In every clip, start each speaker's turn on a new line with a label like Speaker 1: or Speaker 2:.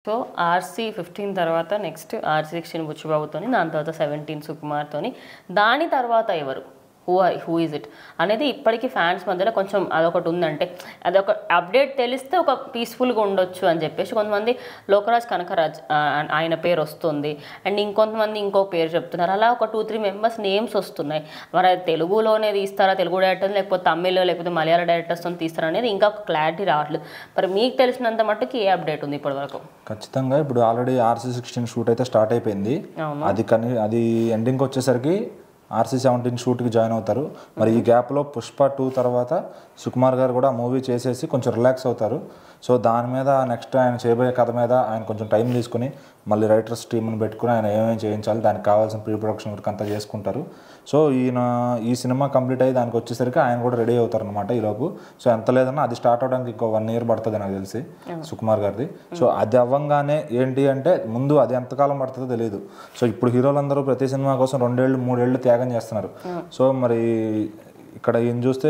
Speaker 1: So RC15 తర్వాత next RC16 బుచ్చిబాబుతోని, దాని తర్వాత 17 సుకుమార్తోని, దాని తర్వాత ఎవరు, హూ ఈజ్ ఇట్ అనేది ఇప్పటికీ ఫ్యాన్స్ మధ్యలో కొంచెం అదొకటి ఉందంటే అదొక అప్డేట్ తెలిస్తే ఒక పీస్ఫుల్గా ఉండొచ్చు అని చెప్పేసి కొంతమంది లోకరాజ్ కనకరాజ్ ఆయన పేరు వస్తుంది, అండ్ ఇంకొంతమంది ఇంకో పేరు చెప్తున్నారు. అలా ఒక 2-3 మెంబర్స్ నేమ్స్ వస్తున్నాయి. మరి అది తెలుగులోనే తీస్తారా, తెలుగు డైరెక్టర్స్, లేకపోతే తమిళ్ లేకపోతే మలయాళ డైరెక్టర్స్తో తీస్తారా అనేది ఇంకా క్లారిటీ రావట్లేదు. మరి మీకు తెలిసినంత మట్టుకు ఏ అప్డేట్ ఉంది ఇప్పటి వరకు?
Speaker 2: ఖచ్చితంగా ఇప్పుడు ఆల్రెడీ RC16 షూట్ అయితే స్టార్ట్ అయిపోయింది. అది ఎండింగ్కి వచ్చేసరికి RC17 షూట్కి జాయిన్ అవుతారు. మరి ఈ గ్యాప్లో పుష్ప 2 తర్వాత సుకుమార్ గారు కూడా మూవీ చేసేసి కొంచెం రిలాక్స్ అవుతారు. సో దాని మీద నెక్స్ట్ ఆయన చేయబోయే కథ మీద ఆయన కొంచెం టైం తీసుకుని మళ్ళీ రైటర్స్ టీమ్ని పెట్టుకుని ఆయన ఏమేమి చేయించాలి, దానికి కావాల్సిన ప్రీ ప్రొడక్షన్ వర్క్ అంతా చేసుకుంటారు. సో ఈ సినిమా కంప్లీట్ అయ్యి దానికి వచ్చేసరికి ఆయన కూడా రెడీ అవుతారు అనమాట ఈలోపు. సో ఎంత లేదన్నా అది స్టార్ట్ అవడానికి ఇంకో 1 year పడుతుంది నాకు తెలిసి సుకుమార్ గారిది. సో అది అవ్వంగానే ఏంటి అంటే ముందు అది ఎంతకాలం పడుతుందో తెలియదు. సో ఇప్పుడు హీరోలందరూ ప్రతి సినిమా కోసం 2 ఏళ్ళు 3 ఏళ్ళు త్యాగం చేస్తున్నారు. సో మరి ఇక్కడ ఈయన చూస్తే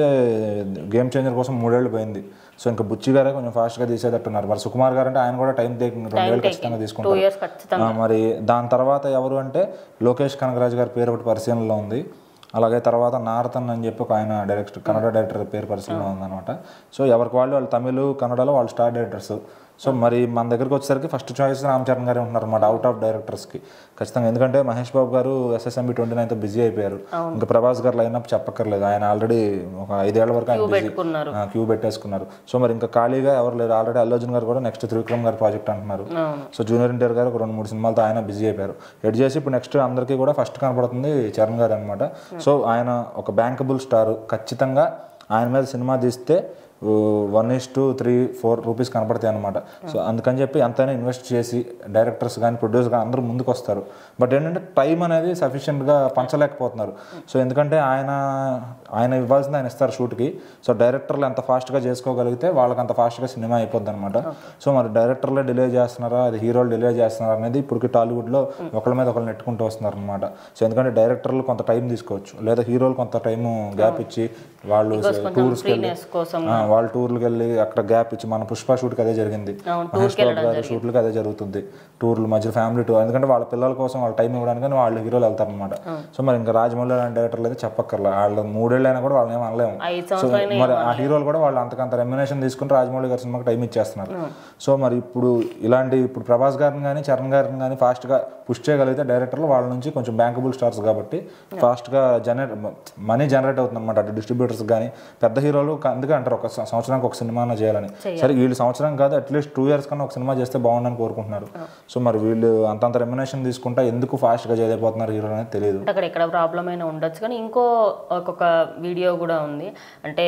Speaker 2: గేమ్ చేంజర్ కోసం 3 ఏళ్ళు పోయింది. సో ఇంకా బుచ్చి గారే కొంచెం ఫాస్ట్గా తీసేటట్టున్నారు. మరి సుకుమార్ గారు అంటే ఆయన కూడా టైం 2 ఏళ్ళు ఖచ్చితంగా తీసుకుంటారు. మరి దాని తర్వాత ఎవరు అంటే లోకేష్ కనగరాజ్ గారి పేరు ఒకటి పరిశీలనలో ఉంది. అలాగే తర్వాత నారతన్ అని చెప్పి ఒక ఆయన కన్నడ డైరెక్టర్ పేరు పరిశీలనలో ఉందన్నమాట. సో ఎవరికి వాళ్ళు తమిళ్ కన్నడలో వాళ్ళు స్టార్ డైరెక్టర్స్. సో మరి మన దగ్గరికి వచ్చేసరికి ఫస్ట్ చాయిస్ రామ్ చరణ్ గారే ఉంటున్నారు అన్నమాట అవుట్ ఆఫ్ డైరెక్టర్స్కి ఖచ్చితంగా. ఎందుకంటే మహేష్ బాబు గారు SSMB 29తో బిజీ అయిపోయారు. ఇంకా ప్రభాస్ గారు లైనప్ చెప్పక్కర్లేదు, ఆయన ఆల్రెడీ ఒక 5 ఏళ్ల వరకు ఆయన క్యూ పెట్టేసుకున్నారు. సో మరి ఇంకా ఖాళీగా ఎవరు లేరు. ఆల్రెడీ అల్లు అర్జున్ గారు కూడా నెక్స్ట్ త్రివిక్రమ్ గారు ప్రాజెక్ట్ అంటున్నారు. సో జూనియర్ ఎన్టీఆర్ గారు ఒక 2-3 సినిమాలతో ఆయన బిజీ అయిపోయారు. ఎడ్ చేసి ఇప్పుడు నెక్స్ట్ అందరికీ కూడా ఫస్ట్ కనపడుతుంది చరణ్ గారు అనమాట. సో ఆయన ఒక బ్యాంకబుల్ స్టార్. ఖచ్చితంగా ఆయన మీద సినిమా తీస్తే 1:3-4 రూపీస్ కనపడతాయి అనమాట. సో అందుకని చెప్పి ఎంతైనా ఇన్వెస్ట్ చేసి డైరెక్టర్స్ కానీ ప్రొడ్యూసర్ కానీ అందరూ ముందుకు వస్తారు. బట్ ఏంటంటే టైం అనేది సఫిషియెంట్గా పంచలేకపోతున్నారు. సో ఎందుకంటే ఆయన ఇవ్వాల్సింది ఆయన ఇస్తారు షూట్కి. సో డైరెక్టర్లు ఎంత ఫాస్ట్గా చేసుకోగలిగితే వాళ్ళకి అంత ఫాస్ట్గా సినిమా అయిపోద్ది అనమాట. సో మరి డైరెక్టర్లే డిలే చేస్తున్నారా, అది హీరోలు డిలే చేస్తున్నారా అనేది ఇప్పటికి టాలీవుడ్లో ఒకళ్ళ మీద ఒకళ్ళు నెట్టుకుంటూ వస్తున్నారు అనమాట. సో ఎందుకంటే డైరెక్టర్లు కొంత టైం తీసుకోవచ్చు, లేదా హీరోలు కొంత టైం గ్యాప్ ఇచ్చి వాళ్ళు టూర్స్కి వెళ్ళి వాళ్ళు టూర్లకు వెళ్ళి అక్కడ గ్యాప్ ఇచ్చి, మన పుష్ప షూట్కి అదే జరిగింది, మహేష్ బాబు గారి షూట్లకి అదే జరుగుతుంది, టూర్లు మధ్య ఫ్యామిలీ టూర్. ఎందుకంటే వాళ్ళ పిల్లల కోసం వాళ్ళ టైం ఇవ్వడానికి వాళ్ళు హీరోలు వెళ్తారు అనమాట. సో మరి ఇంకా రాజమౌళి లాంటి డైరెక్టర్లు అయితే చెప్పక్కర్లేదు, వాళ్ళు 3 ఏళ్ళు అయినా కూడా వాళ్ళని ఏం అనలేము. సో మరి ఆ హీరోలు కూడా వాళ్ళు అంతకంత రెమ్యునేషన్ తీసుకుని రాజమౌళి గారి సినిమాకి టైం ఇచ్చేస్తున్నారు. సో మరి ఇప్పుడు ప్రభాస్ గారిని కానీ చరణ్ గారిని కానీ ఫాస్ట్గా పుష్ చేయగలిగితే డైరెక్టర్లు వాళ్ళ నుంచి కొంచెం బ్యాంకబుల్ స్టార్స్ కాబట్టి ఫాస్ట్గా మనీ జనరేట్ అవుతుంది అనమాట. అటు డిస్ట్రిబ్యూటర్స్ కానీ పెద్ద హీరోలు అందుకే అంటారు ఒక సంవత్సరానికి ఒక సినిమా చేయాలని. సరే వీళ్ళు సంవత్సరం కాదు అట్లీస్ట్ 2 years కన్నా ఒక సినిమా చేస్తే బాగుండని కోరుకుంటున్నారు. సో మరి వీళ్ళు అంతంత రెమ్యునేషన్ తీసుకుంటా ఎందుకు ఫాస్ట్గా చేయలేకపోతున్నారు హీరోలు అనేది తెలియదు.
Speaker 1: అక్కడ ఎక్కడ ప్రాబ్లం అయినా ఉండొచ్చు. కానీ ఒక్కొక్క వీడియో కూడా ఉంది, అంటే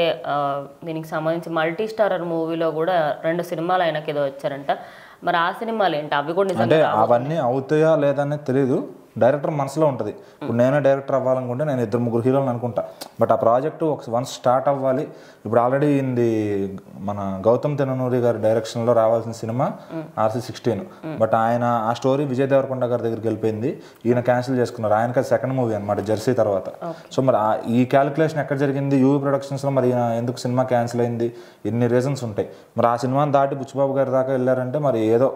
Speaker 1: దీనికి సంబంధించి మల్టీ స్టారర్ మూవీలో కూడా 2 సినిమాలు ఆయనకి ఏదో వచ్చారంట. మరి ఆ సినిమాలు ఏంటి, అవి కూడా
Speaker 2: అంటే అవన్నీ అవుతాయా లేదనేది తెలియదు. డైరెక్టర్ మనసులో ఉంటుంది. ఇప్పుడు నేనే డైరెక్టర్ అవ్వాలనుకుంటే నేను 2-3 హీరోలను అనుకుంటా. బట్ ఆ ప్రాజెక్టు వన్స్ స్టార్ట్ అవ్వాలి. ఇప్పుడు ఆల్రెడీ మన గౌతమ్ తిన్ననూరి గారి డైరెక్షన్లో రావాల్సిన సినిమా RC16. బట్ ఆయన ఆ స్టోరీ విజయ్ దేవరకొండ గారి దగ్గరికి వెళ్ళిపోయింది, ఈయన క్యాన్సిల్ చేసుకున్నారు. ఆయనకి సెకండ్ మూవీ అనమాట జెర్సీ తర్వాత. సో మరి ఈ క్యాలిక్యులేషన్ ఎక్కడ జరిగింది, యూవీ ప్రొడక్షన్స్లో మరి ఎందుకు సినిమా క్యాన్సిల్ అయింది, ఎన్ని రీజన్స్ ఉంటాయి. మరి ఆ సినిమాని దాటి బుచ్చిబాబు గారి దాకా వెళ్ళారంటే మరి ఏదో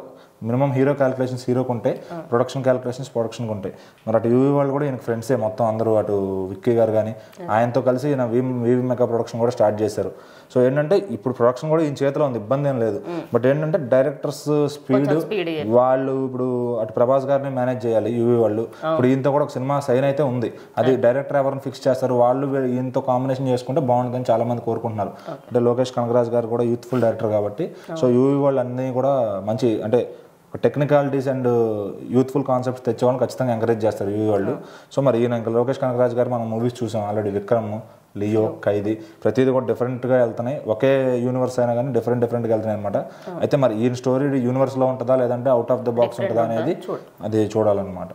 Speaker 2: మినిమం హీరో క్యాలిక్యులేషన్స్ హీరోకి ఉంటాయి, ప్రొడక్షన్ క్యాలిక్యులేషన్స్ ప్రొడక్షన్కి ఉంటాయి. మరి అటు యూవీ వాళ్ళు కూడా ఈయనకి ఫ్రెండ్సే మొత్తం అందరూ. అటు విక్కీ గారు కానీ ఆయనతో కలిసి ఈయన వీవీ మెగా ప్రొడక్షన్ కూడా స్టార్ట్ చేశారు. సో ఏంటంటే ఇప్పుడు ప్రొడక్షన్ కూడా ఈయన చేతిలో ఉంది, ఇబ్బంది ఏం లేదు. బట్ ఏంటంటే డైరెక్టర్స్ స్పీడ్ వాళ్ళు ఇప్పుడు అటు ప్రభాస్ గారిని మేనేజ్ చేయాలి యూవీ వాళ్ళు. ఇప్పుడు ఈయనతో కూడా ఒక సినిమా సైన్ అయితే ఉంది, అది డైరెక్టర్ ఎవరిని ఫిక్స్ చేస్తారు, వాళ్ళు ఈయనతో కాంబినేషన్ చేసుకుంటే బాగుంటుందని చాలా మంది కోరుకుంటున్నారు. అంటే లోకేష్ కనగరాజ్ గారు కూడా యూత్ఫుల్ డైరెక్టర్ కాబట్టి సో యూవీ వాళ్ళు అన్నీ కూడా మంచి అంటే టెక్నికాలిటీస్ అండ్ యూత్ఫుల్ కాన్సెప్ట్స్ తెచ్చేవాళ్ళని ఖచ్చితంగా ఎంకరేజ్ చేస్తారు యూవీ వాళ్ళు. సో మరి ఈయన ఇంకా లోకేష్ కనగరాజ్ గారు మనం మూవీస్ చూసాం ఆల్రెడీ, విక్రమ్, లియో, ఖైదీ, ప్రతిదీ కూడా డిఫరెంట్గా వెళ్తున్నాయి. ఒకే యూనివర్స్ అయినా కానీ డిఫరెంట్గా వెళ్తున్నాయి అనమాట. అయితే మరి ఈయన స్టోరీ యూనివర్స్లో ఉంటుందా లేదంటే అవుట్ ఆఫ్ ద బాక్స్ ఉంటుందా అనేది అది చూడాలన్నమాట.